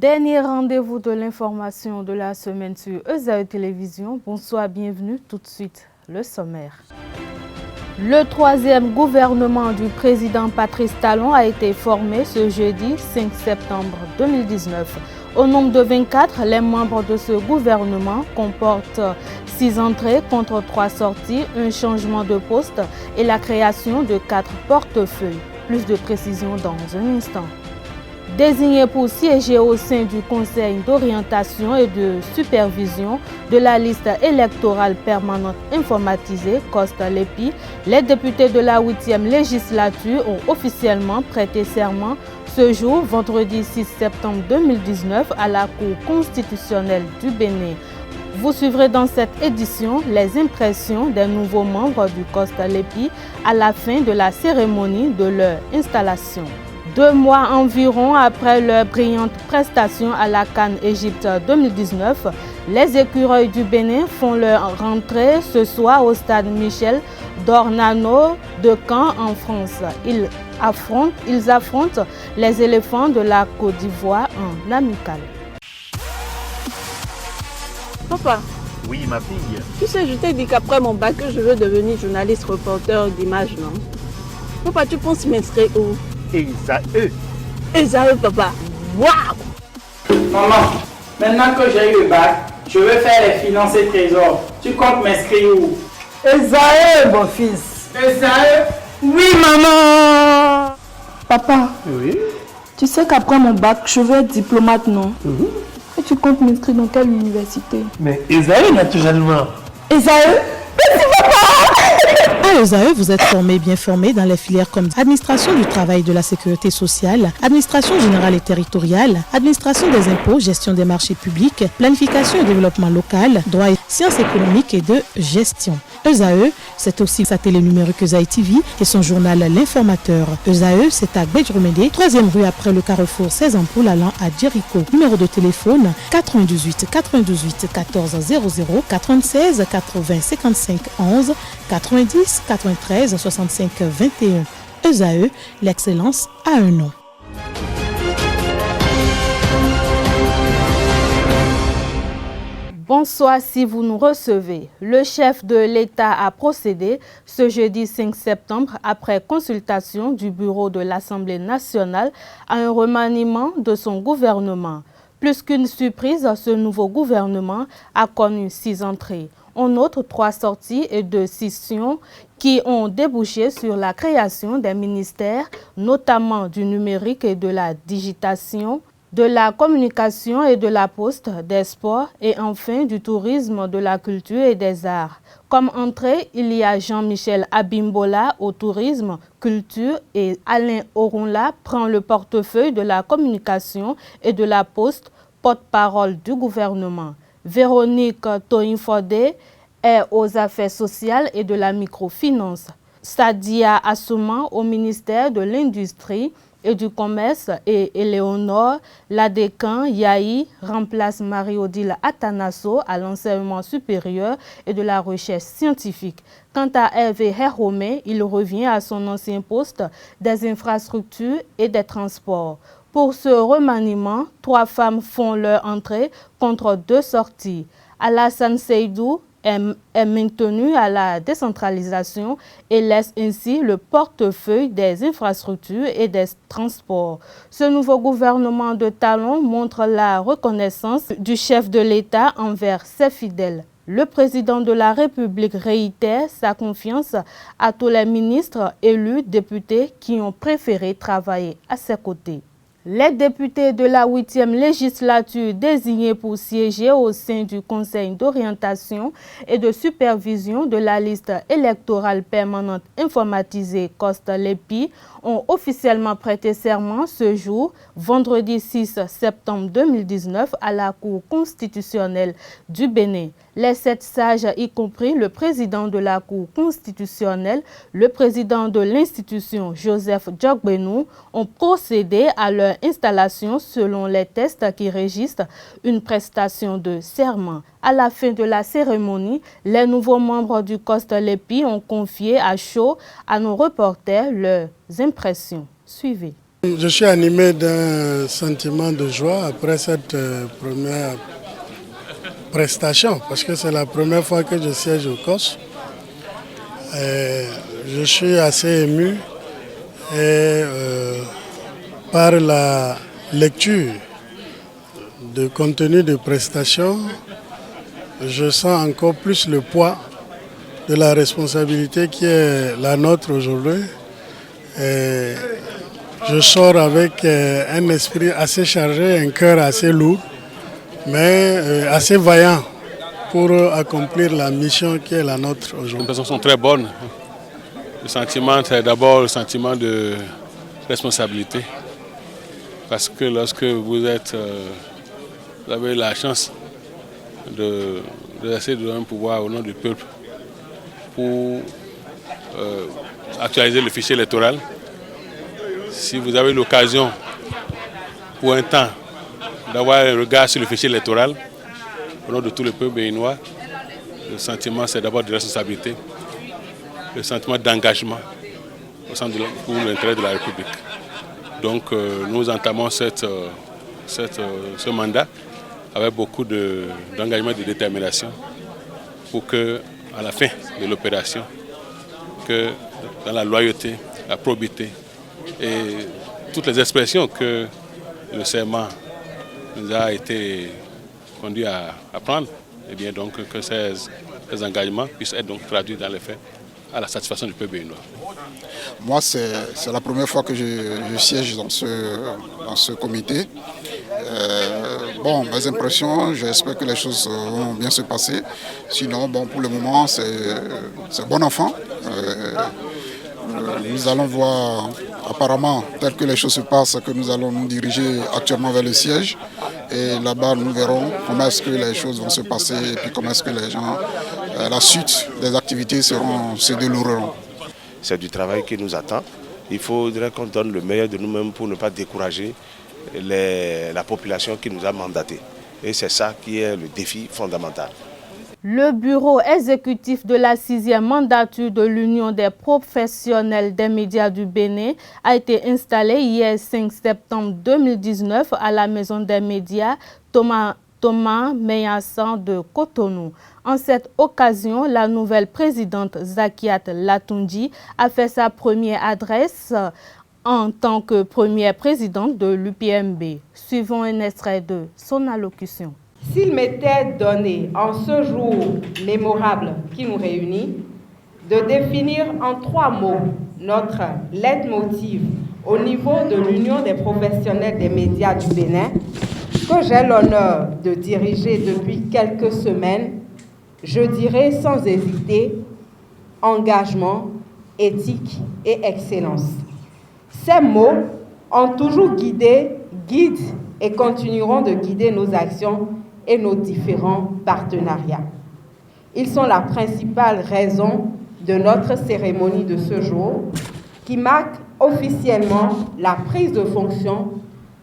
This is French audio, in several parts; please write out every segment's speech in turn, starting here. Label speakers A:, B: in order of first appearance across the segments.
A: Dernier rendez-vous de l'information de la semaine sur ESAE Télévision. Bonsoir, bienvenue. Tout de suite, le sommaire. Le troisième gouvernement du président Patrice Talon a été formé ce jeudi 5 septembre 2019. Au nombre de 24, les membres de ce gouvernement comportent 6 entrées contre 3 sorties, un changement de poste et la création de 4 portefeuilles. Plus de précisions dans un instant. Désigné pour siéger au sein du Conseil d'orientation et de supervision de la liste électorale permanente informatisée, COST-LEPI, les députés de la 8e législature ont officiellement prêté serment ce jour, vendredi 6 septembre 2019, à la Cour constitutionnelle du Bénin. Vous suivrez dans cette édition les impressions des nouveaux membres du COST-LEPI à la fin de la cérémonie de leur installation. 2 mois environ après leur brillante prestation à la CAN Égypte 2019, les écureuils du Bénin font leur rentrée ce soir au stade Michel Dornano de Caen en France. Ils affrontent les éléphants de la Côte d'Ivoire en amical.
B: Papa.
C: Oui, ma fille.
B: Tu sais, je t'ai dit qu'après mon bac, je veux devenir journaliste reporter d'image, non? Papa, tu penses m'inscrire où?
C: ESAE.
B: ESAE, papa. Waouh!
D: Maman, maintenant que j'ai eu le bac, je veux faire les finances et trésors. Tu comptes m'inscrire où?
E: ESAE, mon fils.
D: ESAE?
E: Oui, maman. Papa,
C: Oui.
E: tu sais qu'après mon bac, je veux être diplomate, non? Et tu comptes m'inscrire dans quelle université?
C: Mais ESAE, naturellement.
E: ESAE?
F: À ESAE, vous êtes bien formé dans les filières comme administration du travail et de la sécurité sociale, administration générale et territoriale, administration des impôts, gestion des marchés publics, planification et développement local, droit et sciences économiques et de gestion. ESAE, c'est aussi sa télé numérique ESAE TV et son journal L'Informateur. ESAE, c'est à Bédjoumédé, 3e rue après le carrefour 16 ampoules allant à Jericho. Numéro de téléphone 98 98 14 00 96 80 55 11 90 93 65 21. ESAE, l'excellence a un nom.
A: Bonsoir si vous nous recevez. Le chef de l'État a procédé ce jeudi 5 septembre, après consultation du bureau de l'Assemblée nationale, à un remaniement de son gouvernement. Plus qu'une surprise, ce nouveau gouvernement a connu 6 entrées. On note 3 sorties et 2 scissions qui ont débouché sur la création des ministères, notamment du numérique et de la digitation, de la communication et de la poste, des sports et enfin du tourisme, de la culture et des arts. Comme entrée, il y a Jean-Michel Abimbola au tourisme, culture et Alain Oronla prend le portefeuille de la communication et de la poste, porte-parole du gouvernement. Véronique Toinfodé est aux affaires sociales et de la microfinance. Sadia Assouman au ministère de l'Industrie et du Commerce et Éléonore Ladécan Yahi remplace Marie-Odile Atanasso à l'enseignement supérieur et de la recherche scientifique. Quant à Hervé Heromé, il revient à son ancien poste des infrastructures et des transports. Pour ce remaniement, 3 femmes font leur entrée contre 2 sorties. Alassane Seydou est maintenu à la décentralisation et laisse ainsi le portefeuille des infrastructures et des transports. Ce nouveau gouvernement de Talon montre la reconnaissance du chef de l'État envers ses fidèles. Le président de la République réitère sa confiance à tous les ministres, élus, députés qui ont préféré travailler à ses côtés. Les députés de la 8e législature désignés pour siéger au sein du Conseil d'orientation et de supervision de la liste électorale permanente informatisée COST-LEPI ont officiellement prêté serment ce jour, vendredi 6 septembre 2019, à la Cour constitutionnelle du Bénin. Les 7 sages, y compris le président de la Cour constitutionnelle, le président de l'institution Joseph Djogbenou, ont procédé à leur installation selon les tests qui régissent une prestation de serment. À la fin de la cérémonie, les nouveaux membres du COST-LEPI ont confié à chaud à nos reporters leurs impressions. Suivez.
G: Je suis animé d'un sentiment de joie après cette première prestation, parce que c'est la première fois que je siège au COS. Je suis assez ému par la lecture du contenu de prestation. Je sens encore plus le poids de la responsabilité qui est la nôtre aujourd'hui. Je sors avec un esprit assez chargé, un cœur assez lourd, mais assez vaillant pour accomplir la mission qui est la nôtre aujourd'hui.
H: Les personnes sont très bonnes. Le sentiment, c'est d'abord le sentiment de responsabilité. Parce que lorsque vous avez la chance d'exercer un pouvoir au nom du peuple pour actualiser le fichier électoral, si vous avez l'occasion pour un temps d'avoir un regard sur le fichier électoral au nom de tout le peuple béninois, le sentiment c'est d'abord de responsabilité, le sentiment d'engagement au sein pour l'intérêt de la République. Donc nous entamons ce mandat avec beaucoup d'engagement et de détermination pour que, à la fin de l'opération, que dans la loyauté, la probité et toutes les expressions que le serment nous a été conduit à prendre, et bien donc que ces engagements puissent être donc traduits dans les faits à la satisfaction du peuple béninois.
I: Moi, c'est la première fois que je siège dans ce comité. Mes impressions, j'espère que les choses vont bien se passer. Sinon, pour le moment, c'est bon enfant. Nous allons voir, apparemment, tel que les choses se passent, que nous allons nous diriger actuellement vers le siège. Et là-bas, nous verrons comment est-ce que les choses vont se passer et puis comment est-ce que les gens, la suite des activités se dérouleront.
J: C'est du travail qui nous attend. Il faudrait qu'on donne le meilleur de nous-mêmes pour ne pas décourager la population qui nous a mandatés. Et c'est ça qui est le défi fondamental.
A: Le bureau exécutif de la 6e mandature de l'Union des professionnels des médias du Bénin a été installé hier 5 septembre 2019 à la Maison des médias Thomas Meyassan de Cotonou. En cette occasion, la nouvelle présidente Zakiat Latundji a fait sa première adresse en tant que première présidente de l'UPMB. Suivons un extrait de son allocution.
K: S'il m'était donné en ce jour mémorable qui nous réunit de définir en 3 mots notre leitmotiv au niveau de l'Union des professionnels des médias du Bénin, que j'ai l'honneur de diriger depuis quelques semaines, je dirais sans hésiter engagement, éthique et excellence. Ces mots ont toujours guident et continueront de guider nos actions et nos différents partenariats. Ils sont la principale raison de notre cérémonie de ce jour qui marque officiellement la prise de fonction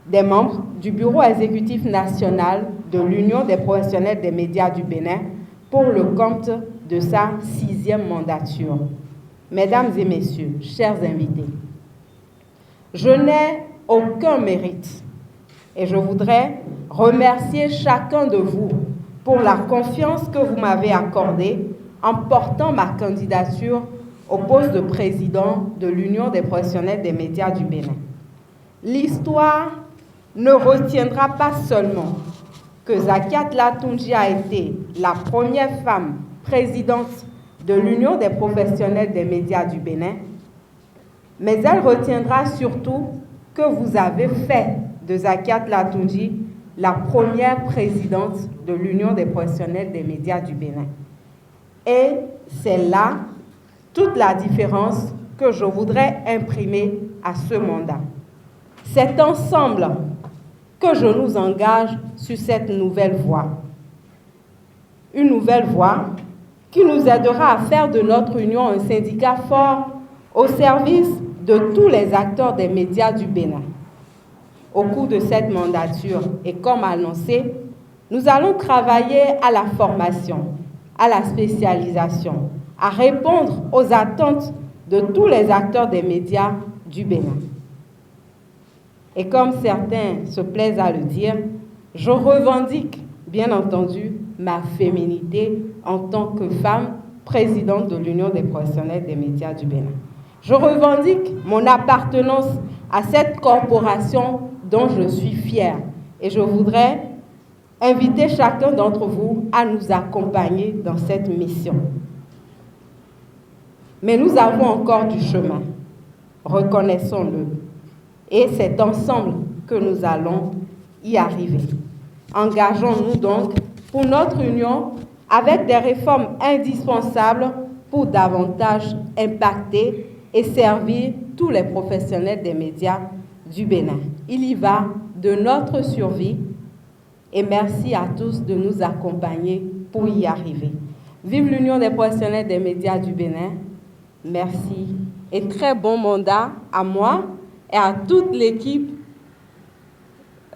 K: des membres du Bureau exécutif national de l'Union des professionnels des médias du Bénin pour le compte de sa 6e mandature. Mesdames et messieurs, chers invités, je n'ai aucun mérite et je voudrais remercier chacun de vous pour la confiance que vous m'avez accordée en portant ma candidature au poste de président de l'Union des professionnels des médias du Bénin. L'histoire ne retiendra pas seulement que Zakiat Latundji a été la première femme présidente de l'Union des professionnels des médias du Bénin, mais elle retiendra surtout que vous avez fait de Zakiat Latundji la première présidente de l'Union des professionnels des médias du Bénin. Et c'est là toute la différence que je voudrais imprimer à ce mandat. C'est ensemble que je nous engage sur cette nouvelle voie. Une nouvelle voie qui nous aidera à faire de notre union un syndicat fort au service de tous les acteurs des médias du Bénin. Au cours de cette mandature, et comme annoncé, nous allons travailler à la formation, à la spécialisation, à répondre aux attentes de tous les acteurs des médias du Bénin. Et comme certains se plaisent à le dire, je revendique, bien entendu, ma féminité en tant que femme présidente de l'Union des professionnels des médias du Bénin. Je revendique mon appartenance à cette corporation dont je suis fière. Et je voudrais inviter chacun d'entre vous à nous accompagner dans cette mission. Mais nous avons encore du chemin, reconnaissons-le. Et c'est ensemble que nous allons y arriver. Engageons-nous donc pour notre union avec des réformes indispensables pour davantage impacter et servir tous les professionnels des médias du Bénin. Il y va de notre survie et merci à tous de nous accompagner pour y arriver. Vive l'Union des professionnels des médias du Bénin. Merci et très bon mandat à moi et à toute l'équipe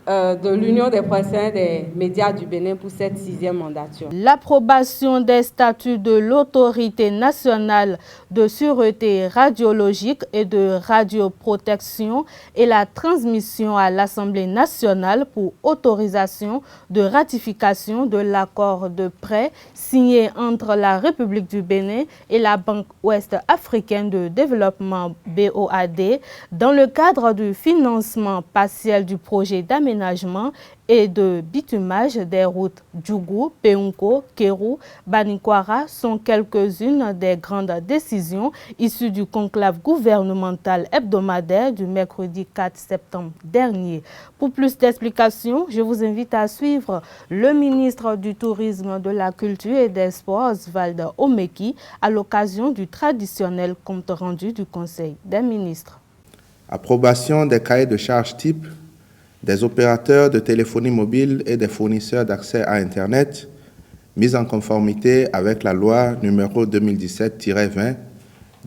K: de l'Union des professionnels des médias du Bénin pour cette 6e mandature.
A: L'approbation des statuts de l'Autorité nationale de sûreté radiologique et de radioprotection et la transmission à l'Assemblée nationale pour autorisation de ratification de l'accord de prêt signé entre la République du Bénin et la Banque ouest-africaine de développement BOAD dans le cadre du financement partiel du projet d'aménagement et de bitumage des routes Djougou, Peunko, Kéru, Banikwara sont quelques-unes des grandes décisions issues du conclave gouvernemental hebdomadaire du mercredi 4 septembre dernier. Pour plus d'explications, je vous invite à suivre le ministre du Tourisme, de la Culture et des Sports, Oswald Omeki, à l'occasion du traditionnel compte rendu du Conseil des ministres.
L: Approbation des cahiers de charges type des opérateurs de téléphonie mobile et des fournisseurs d'accès à Internet, mise en conformité avec la loi numéro 2017-20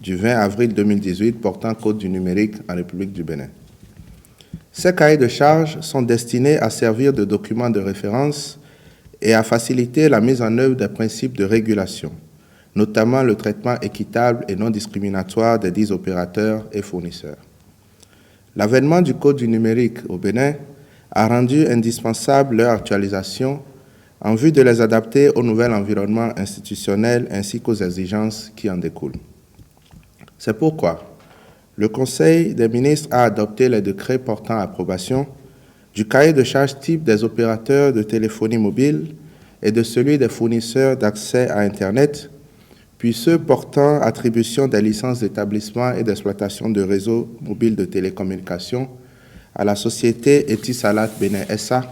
L: du 20 avril 2018 portant code du numérique en République du Bénin. Ces cahiers de charges sont destinés à servir de documents de référence et à faciliter la mise en œuvre des principes de régulation, notamment le traitement équitable et non discriminatoire des 10 opérateurs et fournisseurs. L'avènement du Code du numérique au Bénin a rendu indispensable leur actualisation en vue de les adapter au nouvel environnement institutionnel ainsi qu'aux exigences qui en découlent. C'est pourquoi le Conseil des ministres a adopté les décrets portant approbation du cahier de charges type des opérateurs de téléphonie mobile et de celui des fournisseurs d'accès à Internet, puis ceux portant attribution des licences d'établissement et d'exploitation de réseaux mobiles de télécommunications à la société Etisalat Bénin SA,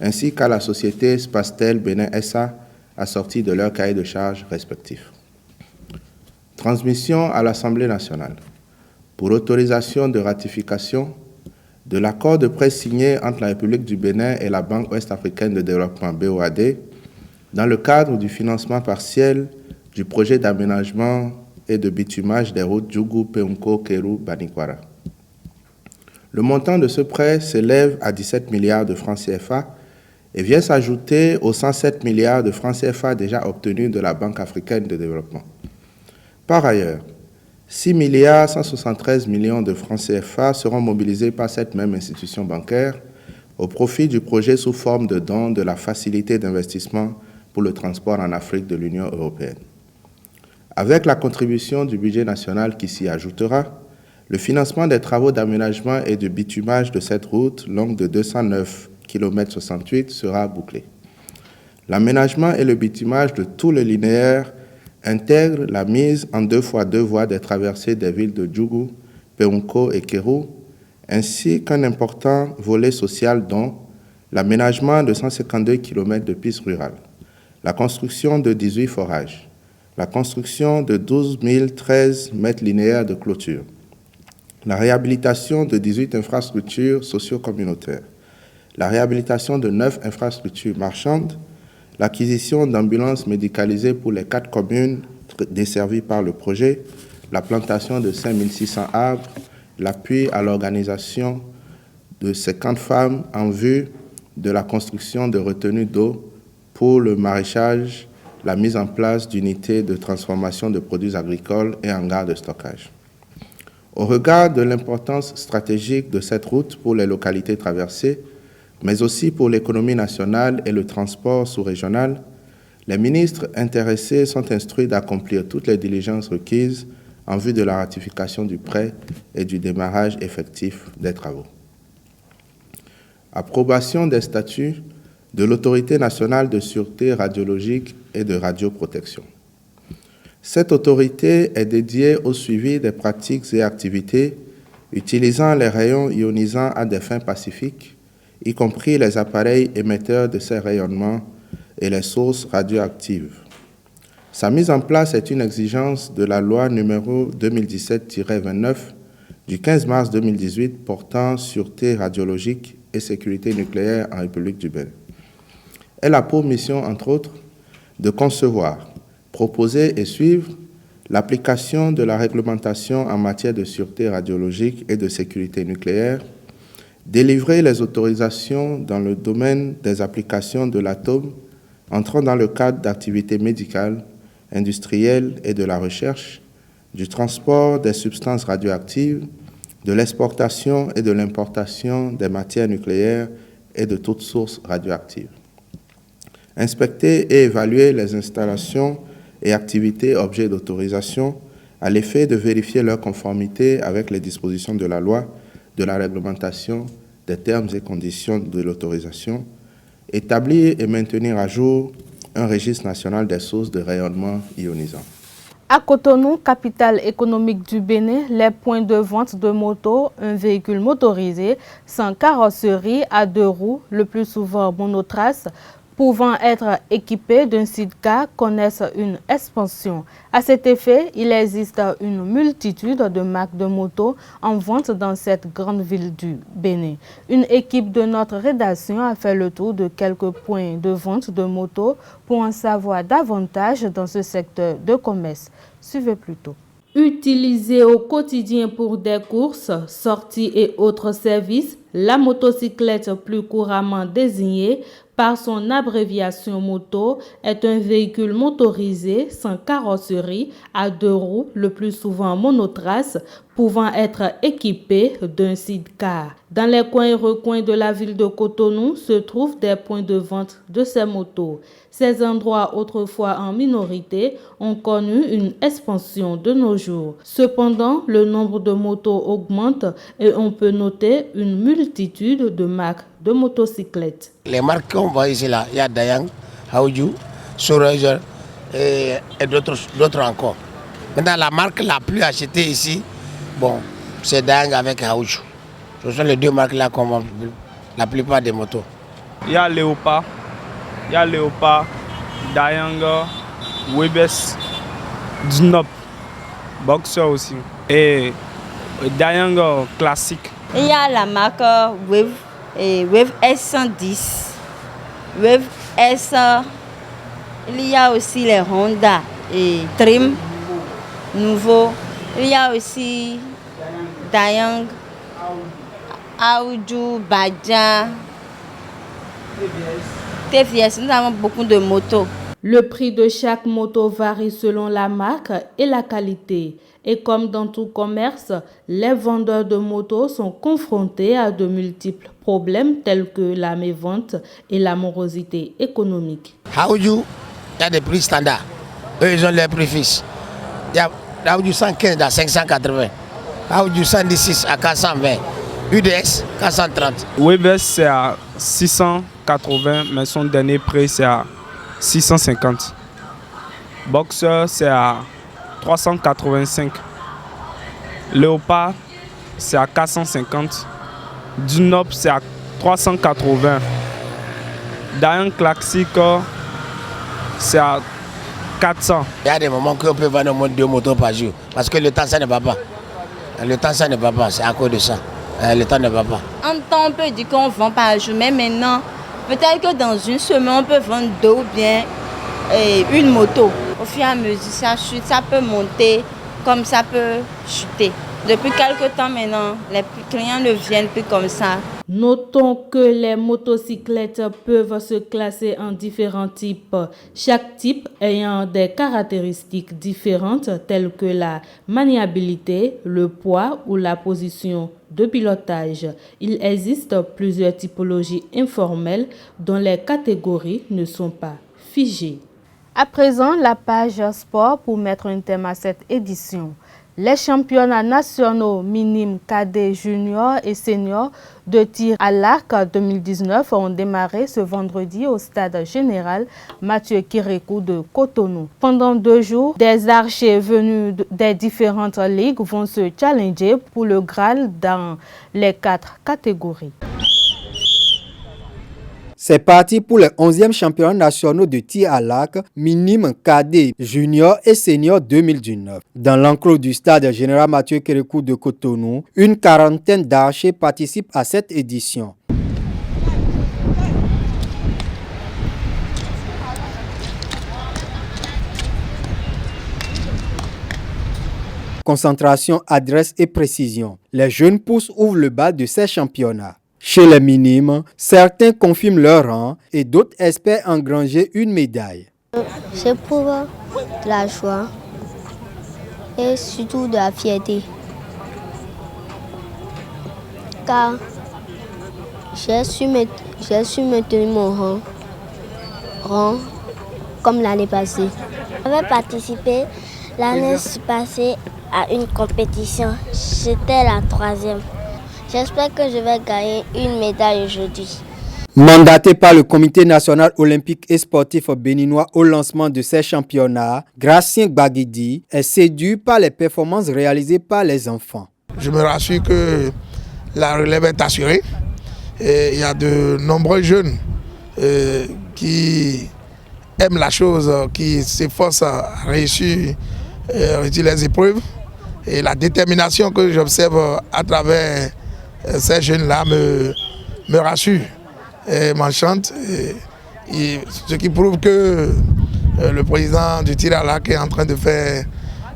L: ainsi qu'à la société Spastel Bénin SA, assortis de leurs cahiers de charges respectifs. Transmission à l'Assemblée nationale pour autorisation de ratification de l'accord de prêt signé entre la République du Bénin et la Banque ouest-africaine de développement BOAD dans le cadre du financement partiel du projet d'aménagement et de bitumage des routes Djougou, Peunko, Kéru, Banikwara. Le montant de ce prêt s'élève à 17 milliards de francs CFA et vient s'ajouter aux 107 milliards de francs CFA déjà obtenus de la Banque africaine de développement. Par ailleurs, 6 milliards 173 millions de francs CFA seront mobilisés par cette même institution bancaire au profit du projet sous forme de don de la facilité d'investissement pour le transport en Afrique de l'Union européenne. Avec la contribution du budget national qui s'y ajoutera, le financement des travaux d'aménagement et de bitumage de cette route longue de 209 km 68 sera bouclé. L'aménagement et le bitumage de tout le linéaire intègrent la mise en 2x2 voies des traversées des villes de Djougou, Peunko et Kéru, ainsi qu'un important volet social dont l'aménagement de 152 km de pistes rurales, la construction de 18 forages, la construction de 12 013 mètres linéaires de clôture, la réhabilitation de 18 infrastructures socio-communautaires, la réhabilitation de 9 infrastructures marchandes, l'acquisition d'ambulances médicalisées pour les 4 communes desservies par le projet, la plantation de 5600 arbres, l'appui à l'organisation de 50 femmes en vue de la construction de retenues d'eau pour le maraîchage, la mise en place d'unités de transformation de produits agricoles et hangars de stockage. Au regard de l'importance stratégique de cette route pour les localités traversées, mais aussi pour l'économie nationale et le transport sous-régional, les ministres intéressés sont instruits d'accomplir toutes les diligences requises en vue de la ratification du prêt et du démarrage effectif des travaux. Approbation des statuts de l'Autorité nationale de sûreté radiologique et de radioprotection. Cette autorité est dédiée au suivi des pratiques et activités utilisant les rayons ionisants à des fins pacifiques, y compris les appareils émetteurs de ces rayonnements et les sources radioactives. Sa mise en place est une exigence de la loi numéro 2017-29 du 15 mars 2018 portant sûreté radiologique et sécurité nucléaire en République du Bénin. Elle a pour mission, entre autres, de concevoir, proposer et suivre l'application de la réglementation en matière de sûreté radiologique et de sécurité nucléaire, délivrer les autorisations dans le domaine des applications de l'atome entrant dans le cadre d'activités médicales, industrielles et de la recherche, du transport des substances radioactives, de l'exportation et de l'importation des matières nucléaires et de toutes sources radioactives. Inspecter et évaluer les installations et activités objets d'autorisation à l'effet de vérifier leur conformité avec les dispositions de la loi, de la réglementation, des termes et conditions de l'autorisation, établir et maintenir à jour un registre national des sources de rayonnement ionisant.
A: À Cotonou, capitale économique du Bénin, les points de vente de motos, un véhicule motorisé sans carrosserie à 2 roues, le plus souvent monotrace, pouvant être équipés d'un sidecar, connaissent une expansion. À cet effet, il existe une multitude de marques de motos en vente dans cette grande ville du Bénin. Une équipe de notre rédaction a fait le tour de quelques points de vente de motos pour en savoir davantage dans ce secteur de commerce. Suivez plutôt. Utilisée au quotidien pour des courses, sorties et autres services, la motocyclette, plus couramment désignée par son abréviation moto, est un véhicule motorisé sans carrosserie à 2 roues, le plus souvent monotrace, pouvant être équipé d'un sidecar. Dans les coins et recoins de la ville de Cotonou se trouvent des points de vente de ces motos. Ces endroits, autrefois en minorité, ont connu une expansion de nos jours. Cependant, le nombre de motos augmente et on peut noter une multitude de marques de motocyclettes.
M: Les marques qu'on voit ici, là, il y a Dayang, Haoju, Sorager et d'autres encore. Maintenant, la marque la plus achetée ici, bon, c'est Dayang avec Haoju. Ce sont les 2 marques-là qu'on vend la plupart des motos.
N: Il y a Léopard, Dayang, Webes, Dunlop, Boxer aussi. Et Dayang classique.
O: Il y a la marque Wave et Wave S110, Wave S. Il y a aussi les Honda et Trim nouveau. Il y a aussi Dayang, Aoudjou, Badja, TVS. Nous avons beaucoup de motos.
A: Le prix de chaque moto varie selon la marque et la qualité. Et comme dans tout commerce, les vendeurs de motos sont confrontés à de multiples problèmes tels que la mévente et la morosité économique.
M: Haoudjou, il y a des prix standards. Eux, ils ont leurs prix fixes. Il y a Haoudjou 115 à 580, Haoudjou 116 à 420, UDX 430.
N: Webes c'est à 680, mais son dernier prix c'est à 650. Boxer c'est à 385. Léopard c'est à 450. Dunlop c'est à 380. Dayang classique c'est à 400.
M: Il y a des moments qu'on peut vendre au moins 2 motos par jour parce que le temps ça ne va pas. Le temps ça ne va pas, c'est à cause de ça. Le temps ne va pas.
O: En temps on peut dire qu'on vend par jour, mais maintenant peut-être que dans une semaine on peut vendre 2 ou bien une moto. Au fur et à mesure ça chute, ça peut monter comme ça peut chuter. Depuis quelque temps maintenant, les clients ne viennent plus comme ça.
A: Notons que les motocyclettes peuvent se classer en différents types, chaque type ayant des caractéristiques différentes telles que la maniabilité, le poids ou la position de pilotage. Il existe plusieurs typologies informelles dont les catégories ne sont pas figées. À présent, la page sport pour mettre un thème à cette édition. Les championnats nationaux minimes, cadets, juniors et seniors de tir à l'arc 2019 ont démarré ce vendredi au stade général Mathieu Kérékou de Cotonou. Pendant 2 jours, des archers venus des différentes ligues vont se challenger pour le Graal dans les 4 catégories.
P: C'est parti pour les 11e championnats nationaux de tir à l'arc, minime, cadet, junior et senior 2019. Dans l'enclos du stade général Mathieu Kérékou de Cotonou, une quarantaine d'archers participent à cette édition. Concentration, adresse et précision. Les jeunes pousses ouvrent le bal de ces championnats. Chez les minimes, certains confirment leur rang et d'autres espèrent engranger une médaille.
Q: C'est pour de la joie et surtout de la fierté. Car j'ai su maintenir mon rang comme l'année passée. J'avais participé l'année passée à une compétition. C'était la 3e. J'espère que je vais gagner une médaille aujourd'hui.
P: Mandaté par le Comité national olympique et sportif béninois au lancement de ces championnats, Gracien Gbagidi est séduit par les performances réalisées par les enfants.
M: Je me rassure que la relève est assurée. Et il y a de nombreux jeunes qui aiment la chose, qui s'efforcent à réussir les épreuves. Et la détermination que j'observe à travers ces jeunes-là me rassure et m'enchante. Ce qui prouve que le président du tir à l'arc est en train de faire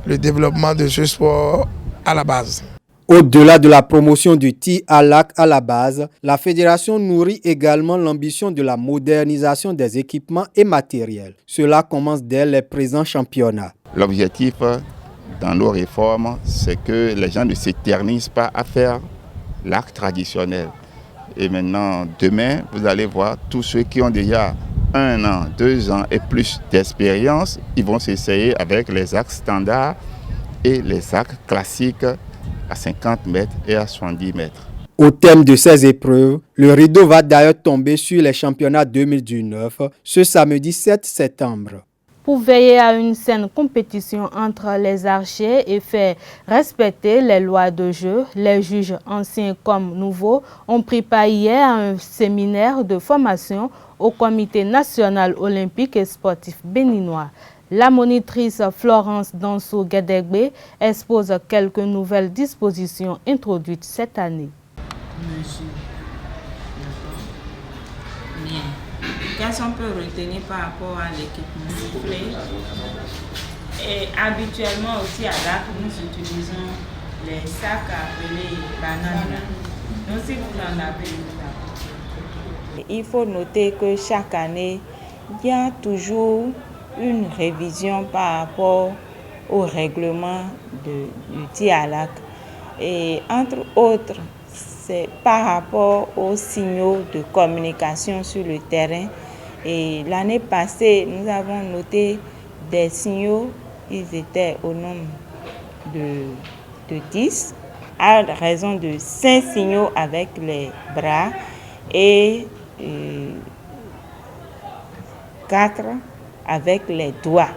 M: le développement de ce sport à la base.
P: Au-delà de la promotion du tir à l'arc à la base, la fédération nourrit également l'ambition de la modernisation des équipements et matériels. Cela commence dès les présents championnats.
R: L'objectif dans nos réformes, c'est que les gens ne s'éternisent pas à faire l'arc traditionnel. Et maintenant, demain, vous allez voir tous ceux qui ont déjà 1 an, 2 ans et plus d'expérience, ils vont s'essayer avec les arcs standards et les arcs classiques à 50 mètres et à 70 mètres.
P: Au terme de ces épreuves, le rideau va d'ailleurs tomber sur les championnats 2019 ce samedi 7 septembre.
A: Pour veiller à une saine compétition entre les archers et faire respecter les lois de jeu, les juges anciens comme nouveaux ont pris part hier à un séminaire de formation au Comité national olympique et sportif béninois. La monitrice Florence Danso-Guédégbé expose quelques nouvelles dispositions introduites cette année.
S: Bien. Qu'est-ce qu'on peut retenir par rapport à l'équipement sifflé? Et habituellement aussi à l'arc, nous utilisons les sacs appelés bananes. Donc si vous en avez une, il faut noter que chaque année, il y a toujours une révision par rapport au règlement du tir à l'arc. Et entre autres, c'est par rapport aux signaux de communication sur le terrain. Et l'année passée, nous avons noté des signaux, ils étaient au nombre de 10, à raison de 5 signaux avec les bras et 4 avec les doigts.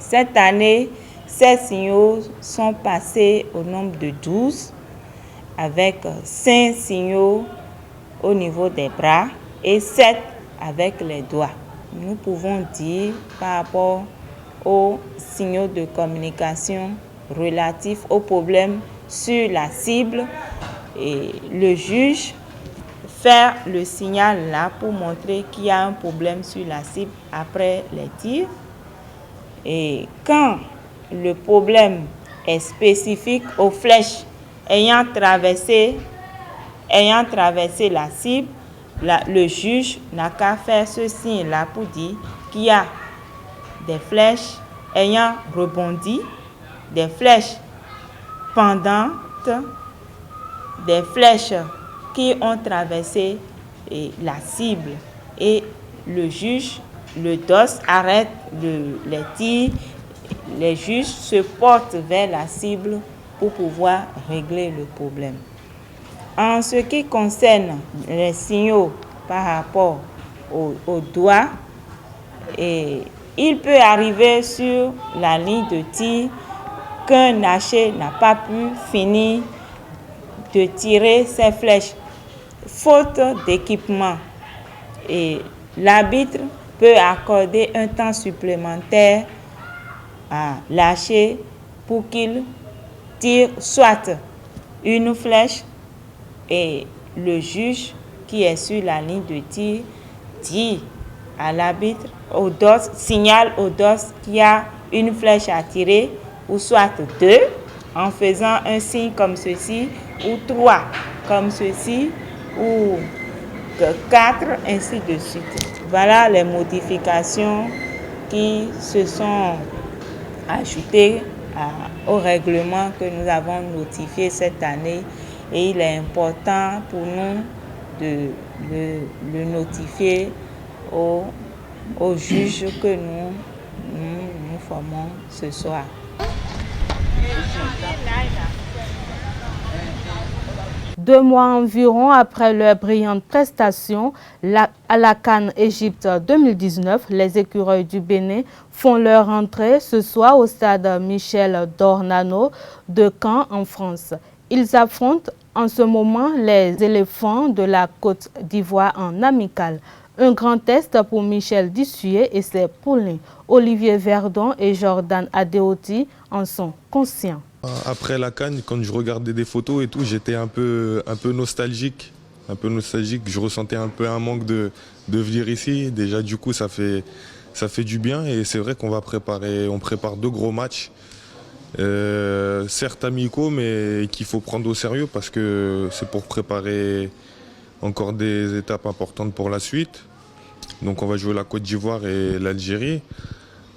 S: Cette année, ces signaux sont passés au nombre de 12, avec 5 signaux au niveau des bras et 7 avec les doigts. Nous pouvons dire par rapport aux signaux de communication relatifs aux problèmes sur la cible, et le juge faire le signal là pour montrer qu'il y a un problème sur la cible après les tirs. Et quand le problème est spécifique aux flèches ayant traversé la cible. Le juge n'a qu'à faire ce signe-là pour dire qu'il y a des flèches ayant rebondi, des flèches pendantes, des flèches qui ont traversé la cible. Et le juge, le DOS, arrête les tirs. Les juges se portent vers la cible pour pouvoir régler le problème. En ce qui concerne les signaux par rapport au doigt, il peut arriver sur la ligne de tir qu'un archer n'a pas pu finir de tirer ses flèches, faute d'équipement. Et l'arbitre peut accorder un temps supplémentaire à l'archer pour qu'il tire soit une flèche, et le juge qui est sur la ligne de tir dit à l'arbitre, au DOS, signale au DOS qu'il y a une flèche à tirer, ou soit 2, en faisant un signe comme ceci, ou 3 comme ceci, ou 4, ainsi de suite. Voilà les modifications qui se sont ajoutées au règlement que nous avons notifié cette année, et il est important pour nous de le notifier aux juges que nous formons ce soir.
A: Deux mois environ après leur brillante prestation à la CAN Égypte 2019, les écureuils du Bénin font leur entrée ce soir au stade Michel Dornano de Caen en France. Ils affrontent en ce moment les éléphants de la Côte d'Ivoire en amical. Un grand test pour Michel Dissué et ses poulains. Olivier Verdon et Jordan Adeoti en sont conscients.
T: Après la CAN, quand je regardais des photos et tout, j'étais un peu nostalgique. Je ressentais un peu un manque de venir ici. Déjà, du coup, ça fait du bien. Et c'est vrai qu'on prépare 2 gros matchs. Certes amicaux, mais qu'il faut prendre au sérieux parce que c'est pour préparer encore des étapes importantes pour la suite. Donc on va jouer la Côte d'Ivoire et l'Algérie.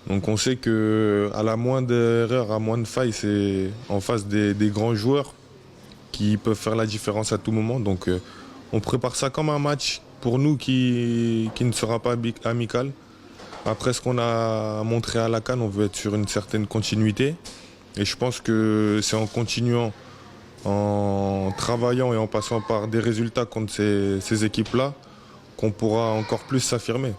T: Donc on sait qu'à la moindre erreur, à moindre faille, c'est en face des grands joueurs qui peuvent faire la différence à tout moment. Donc on prépare ça comme un match pour nous qui ne sera pas amical. Après ce qu'on a montré à la CAN, on veut être sur une certaine continuité. Et je pense que c'est en continuant, en travaillant et en passant par des résultats contre ces équipes-là qu'on pourra encore plus s'affirmer.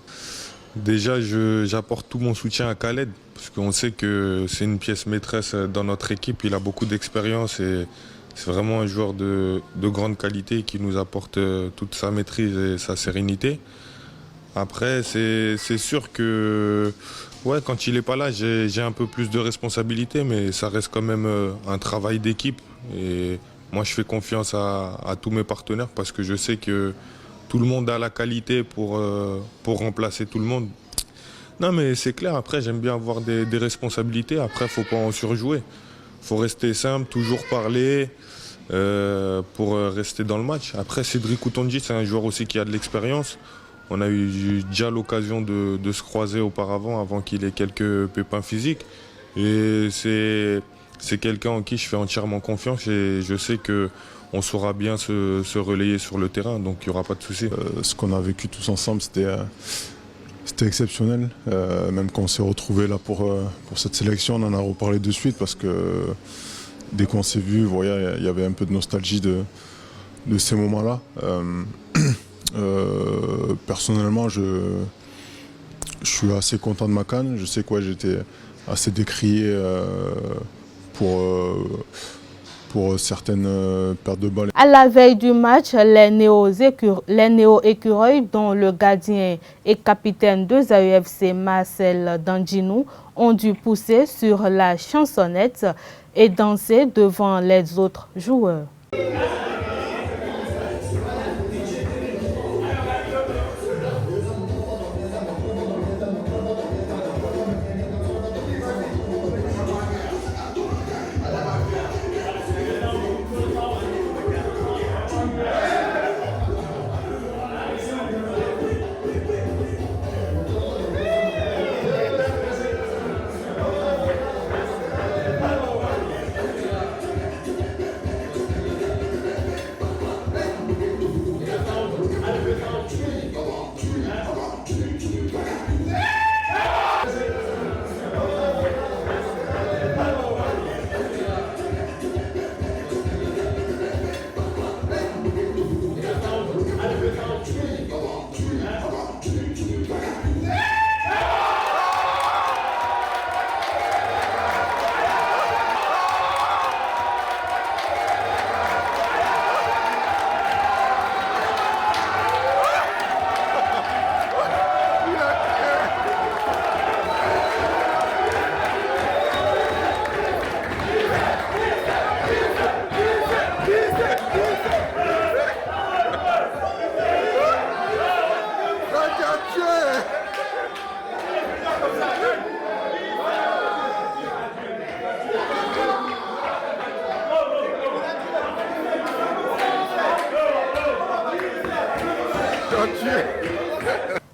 T: Déjà, j'apporte tout mon soutien à Khaled, parce qu'on sait que c'est une pièce maîtresse dans notre équipe. Il a beaucoup d'expérience et c'est vraiment un joueur de grande qualité qui nous apporte toute sa maîtrise et sa sérénité. Après, c'est sûr que quand il n'est pas là, j'ai un peu plus de responsabilité, mais ça reste quand même un travail d'équipe. Et moi, je fais confiance à tous mes partenaires parce que je sais que tout le monde a la qualité pour remplacer tout le monde. Non, mais c'est clair, après, j'aime bien avoir des responsabilités. Après, il ne faut pas en surjouer. Il faut rester simple, toujours parler pour rester dans le match. Après, Cédric Outonji, c'est un joueur aussi qui a de l'expérience. On a eu déjà l'occasion de se croiser auparavant, avant qu'il ait quelques pépins physiques. Et c'est quelqu'un en qui je fais entièrement confiance et je sais qu'on saura bien se relayer sur le terrain, donc il n'y aura pas de souci.
U: Ce qu'on a vécu tous ensemble, c'était exceptionnel. Même quand on s'est retrouvés là pour cette sélection, on en a reparlé de suite parce que dès qu'on s'est vu, il y avait un peu de nostalgie de ces moments-là. Personnellement, je suis assez content de ma CAN. Je sais que j'étais assez décrié pour certaines pertes de balles.
A: À la veille du match, les néo-écureuils, dont le gardien et capitaine de l'AEFC Marcel Danginou, ont dû pousser sur la chansonnette et danser devant les autres joueurs.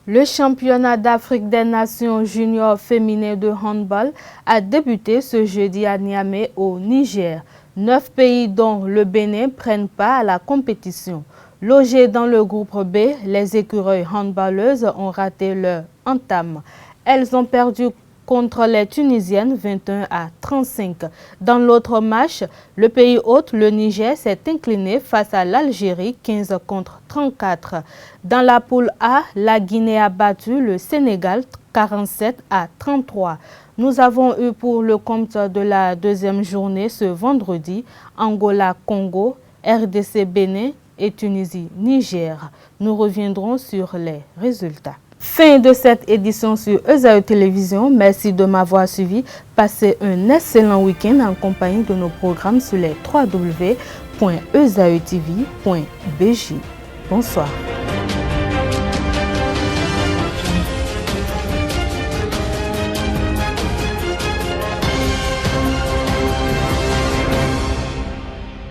A: Le championnat d'Afrique des Nations juniors féminin de handball a débuté ce jeudi à Niamey au Niger. 9 pays dont le Bénin prennent part à la compétition. Logées dans le groupe B, les écureuils handballeuses ont raté leur entame. Elles ont perdu contre les Tunisiennes 21-35. Dans l'autre match, le pays hôte, le Niger, s'est incliné face à l'Algérie 15-34. Dans la poule A, la Guinée a battu le Sénégal 47-33. Nous avons eu pour le compte de la deuxième journée ce vendredi Angola-Congo, RDC-Bénin et Tunisie-Niger. Nous reviendrons sur les résultats. Fin de cette édition sur ESAE Télévision. Merci de m'avoir suivi. Passez un excellent week-end en compagnie de nos programmes sur les www.esaetv.bj. Bonsoir.